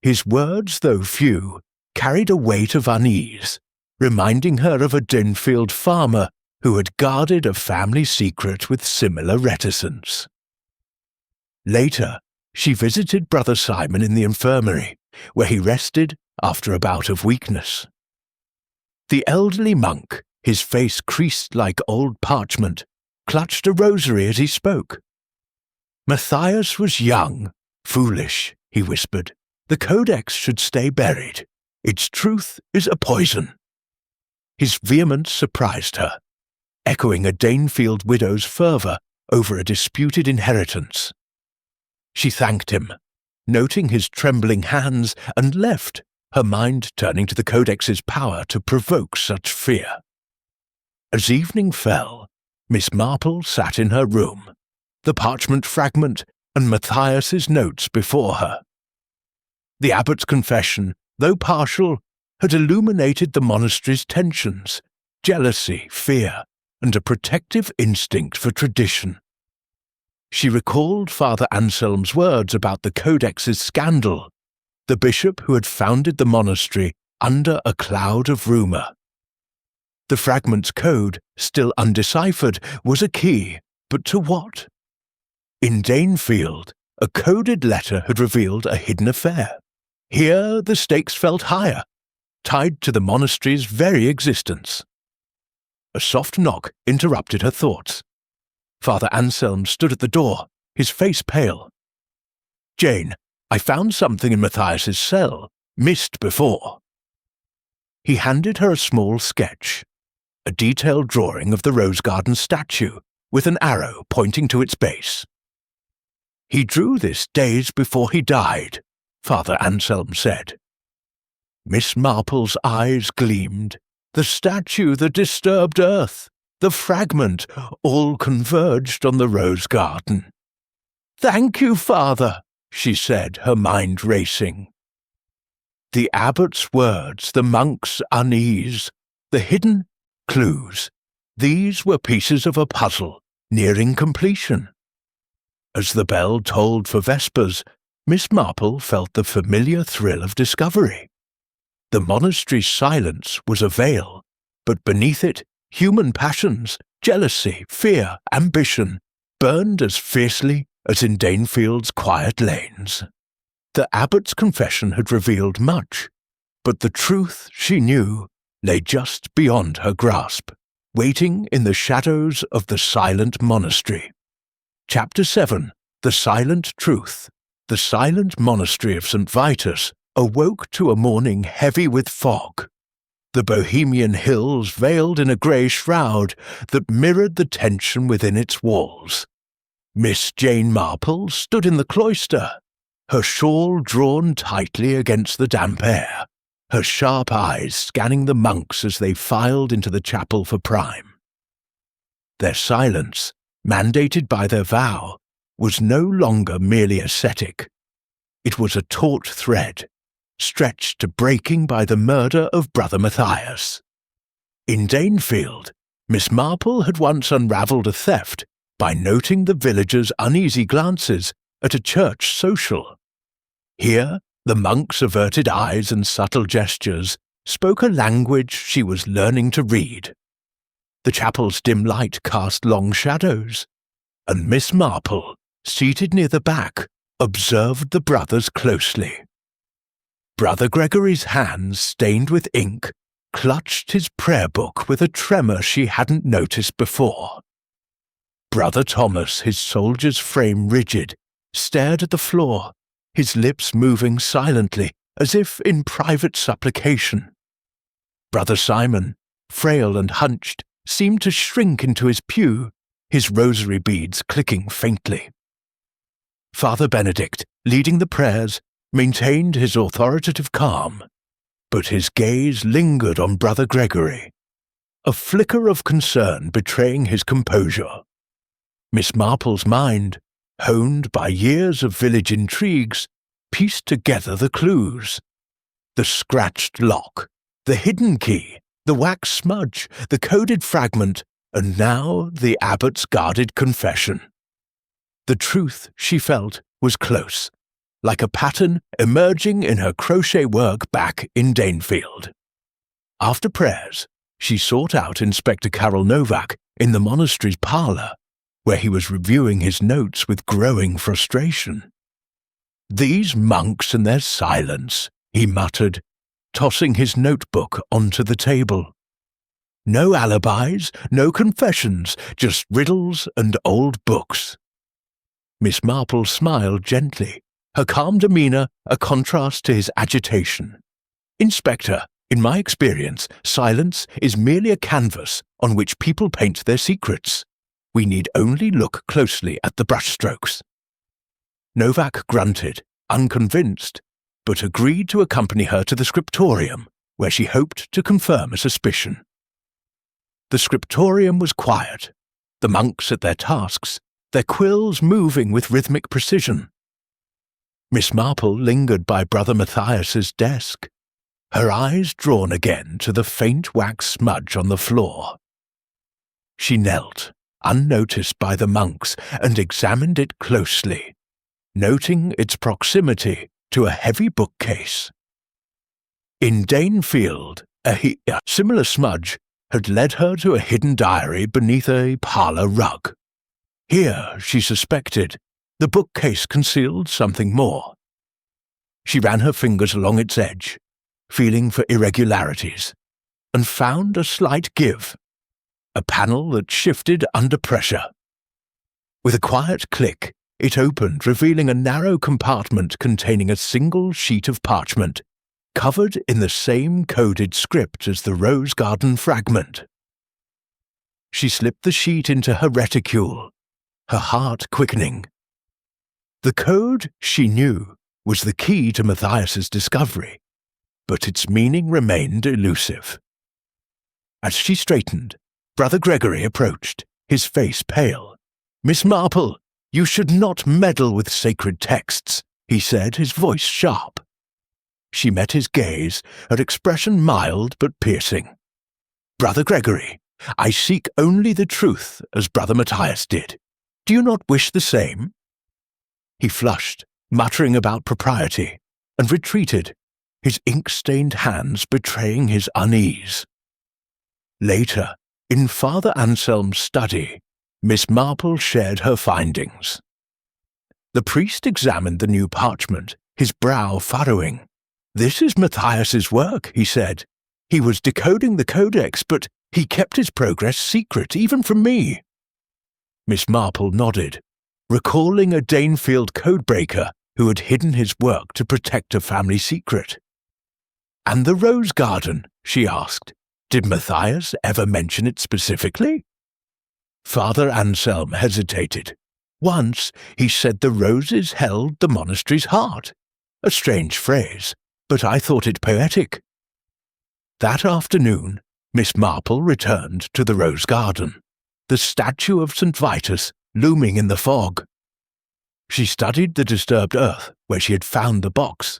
His words, though few, carried a weight of unease, reminding her of a Danefield farmer who had guarded a family secret with similar reticence. Later, she visited Brother Simon in the infirmary, where he rested after a bout of weakness. The elderly monk, his face creased like old parchment, clutched a rosary as he spoke. "Matthias was young, foolish," he whispered. "The codex should stay buried. Its truth is a poison." His vehemence surprised her, echoing a Danefield widow's fervour over a disputed inheritance. She thanked him, noting his trembling hands, and left, her mind turning to the Codex's power to provoke such fear. As evening fell, Miss Marple sat in her room, the parchment fragment and Matthias's notes before her. The abbot's confession, though partial, had illuminated the monastery's tensions, jealousy, fear, and a protective instinct for tradition. She recalled Father Anselm's words about the Codex's scandal, the bishop who had founded the monastery under a cloud of rumour. The fragment's code, still undeciphered, was a key, but to what? In Danefield, a coded letter had revealed a hidden affair. Here the stakes felt higher, tied to the monastery's very existence. A soft knock interrupted her thoughts. Father Anselm stood at the door, his face pale. "Jane, I found something in Matthias's cell, missed before." He handed her a small sketch, a detailed drawing of the rose garden statue, with an arrow pointing to its base. "He drew this days before he died," Father Anselm said. Miss Marple's eyes gleamed, the statue that disturbed Earth, the fragment, all converged on the rose garden. "Thank you, Father," she said, her mind racing. The abbot's words, the monk's unease, the hidden clues, these were pieces of a puzzle nearing completion. As the bell tolled for vespers, Miss Marple felt the familiar thrill of discovery. The monastery's silence was a veil, but beneath it, human passions, jealousy, fear, ambition, burned as fiercely as in Danefield's quiet lanes. The abbot's confession had revealed much, but the truth, she knew, lay just beyond her grasp, waiting in the shadows of the silent monastery. Chapter 7. The Silent Truth. The silent monastery of St. Vitus awoke to a morning heavy with fog. The Bohemian hills veiled in a grey shroud that mirrored the tension within its walls. Miss Jane Marple stood in the cloister, her shawl drawn tightly against the damp air, her sharp eyes scanning the monks as they filed into the chapel for prime. Their silence, mandated by their vow, was no longer merely ascetic. It was a taut thread, stretched to breaking by the murder of Brother Matthias. In Danefield, Miss Marple had once unravelled a theft by noting the villagers' uneasy glances at a church social. Here, the monks' averted eyes and subtle gestures spoke a language she was learning to read. The chapel's dim light cast long shadows, and Miss Marple, seated near the back, observed the brothers closely. Brother Gregory's hands, stained with ink, clutched his prayer book with a tremor she hadn't noticed before. Brother Thomas, his soldier's frame rigid, stared at the floor, his lips moving silently, as if in private supplication. Brother Simon, frail and hunched, seemed to shrink into his pew, his rosary beads clicking faintly. Father Benedict, leading the prayers, maintained his authoritative calm, but his gaze lingered on Brother Gregory, a flicker of concern betraying his composure. Miss Marple's mind, honed by years of village intrigues, pieced together the clues. The scratched lock, the hidden key, the wax smudge, the coded fragment, and now the abbot's guarded confession. The truth, she felt, was close, like a pattern emerging in her crochet work back in Danefield. After prayers, she sought out Inspector Karol Novak in the monastery's parlour, where he was reviewing his notes with growing frustration. "These monks and their silence," he muttered, tossing his notebook onto the table. "No alibis, no confessions, just riddles and old books." Miss Marple smiled gently, her calm demeanour a contrast to his agitation. "Inspector, in my experience, silence is merely a canvas on which people paint their secrets. We need only look closely at the brushstrokes." Novak grunted, unconvinced, but agreed to accompany her to the scriptorium, where she hoped to confirm a suspicion. The scriptorium was quiet, the monks at their tasks, their quills moving with rhythmic precision. Miss Marple lingered by Brother Matthias's desk, her eyes drawn again to the faint wax smudge on the floor. She knelt, unnoticed by the monks, and examined it closely, noting its proximity to a heavy bookcase. In Danefield, a similar smudge had led her to a hidden diary beneath a parlour rug. Here, she suspected, the bookcase concealed something more. She ran her fingers along its edge, feeling for irregularities, and found a slight give, a panel that shifted under pressure. With a quiet click, it opened, revealing a narrow compartment containing a single sheet of parchment, covered in the same coded script as the rose garden fragment. She slipped the sheet into her reticule, her heart quickening. The code, she knew, was the key to Matthias's discovery, but its meaning remained elusive. As she straightened, Brother Gregory approached, his face pale. "Miss Marple, you should not meddle with sacred texts," he said, his voice sharp. She met his gaze, her expression mild but piercing. "Brother Gregory, I seek only the truth, as Brother Matthias did. Do you not wish the same?" He flushed, muttering about propriety, and retreated, his ink-stained hands betraying his unease. Later, in Father Anselm's study, Miss Marple shared her findings. The priest examined the new parchment, his brow furrowing. "This is Matthias's work," he said. "He was decoding the codex, but he kept his progress secret, even from me." Miss Marple nodded, recalling a Danefield codebreaker who had hidden his work to protect a family secret. "And the rose garden?" she asked. "Did Matthias ever mention it specifically?" Father Anselm hesitated. "Once he said the roses held the monastery's heart. A strange phrase, but I thought it poetic." That afternoon, Miss Marple returned to the rose garden, the statue of St. Vitus looming in the fog. She studied the disturbed earth where she had found the box,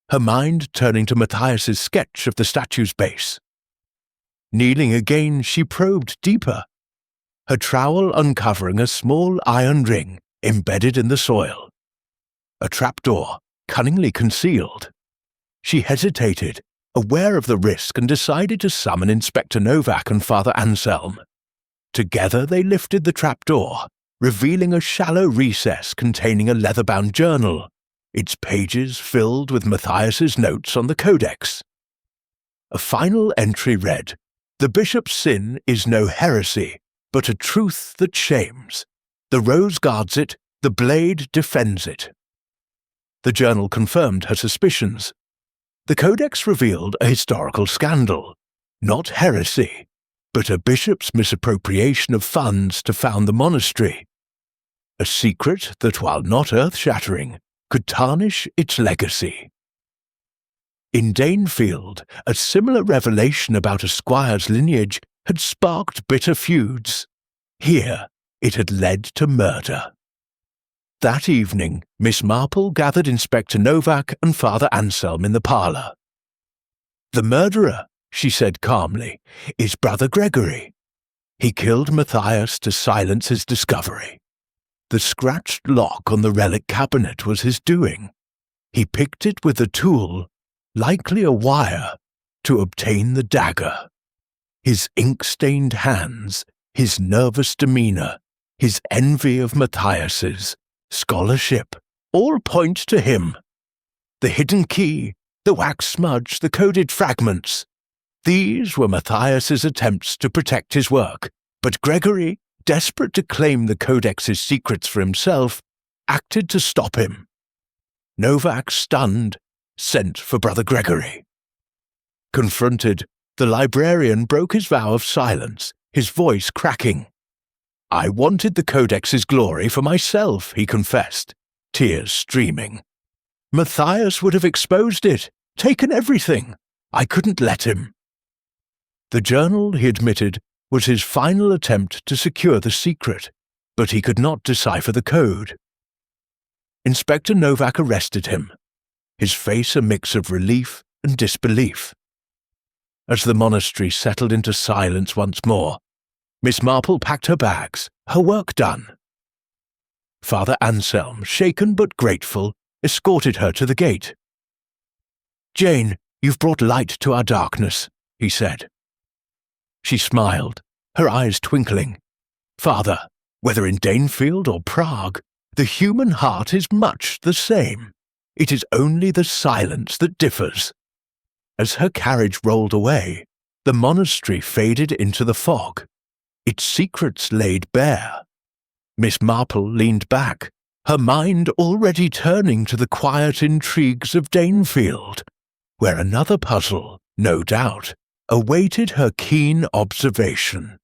her mind turning to Matthias's sketch of the statue's base. Kneeling again, she probed deeper, her trowel uncovering a small iron ring embedded in the soil. A trapdoor, cunningly concealed. She hesitated, aware of the risk, and decided to summon Inspector Novak and Father Anselm. Together they lifted the trapdoor, revealing a shallow recess containing a leather-bound journal, its pages filled with Matthias's notes on the codex. A final entry read, "The bishop's sin is no heresy, but a truth that shames. The rose guards it, the blade defends it." The journal confirmed her suspicions. The codex revealed a historical scandal, not heresy, but a bishop's misappropriation of funds to found the monastery. A secret that, while not earth-shattering, could tarnish its legacy. In Danefield, a similar revelation about a squire's lineage had sparked bitter feuds. Here, it had led to murder. That evening, Miss Marple gathered Inspector Novak and Father Anselm in the parlour. "The murderer," she said calmly, "is Brother Gregory. He killed Matthias to silence his discovery. The scratched lock on the relic cabinet was his doing. He picked it with a tool, likely a wire, to obtain the dagger. His ink-stained hands, his nervous demeanour, his envy of Matthias's, scholarship, all point to him. The hidden key, the wax smudge, the coded fragments. These were Matthias's attempts to protect his work, but Gregory, desperate to claim the codex's secrets for himself, acted to stop him. Novak, stunned, sent for Brother Gregory. Confronted, the librarian broke his vow of silence, his voice cracking. "I wanted the codex's glory for myself," he confessed, tears streaming. "Matthias would have exposed it, taken everything. I couldn't let him." The journal, he admitted, was his final attempt to secure the secret, but he could not decipher the code. Inspector Novak arrested him, his face a mix of relief and disbelief. As the monastery settled into silence once more, Miss Marple packed her bags, her work done. Father Anselm, shaken but grateful, escorted her to the gate. "Jane, you've brought light to our darkness," he said. She smiled, her eyes twinkling. "Father, whether in Danefield or Prague, the human heart is much the same. It is only the silence that differs." As her carriage rolled away, the monastery faded into the fog, its secrets laid bare. Miss Marple leaned back, her mind already turning to the quiet intrigues of Danefield, where another puzzle, no doubt, awaited her keen observation.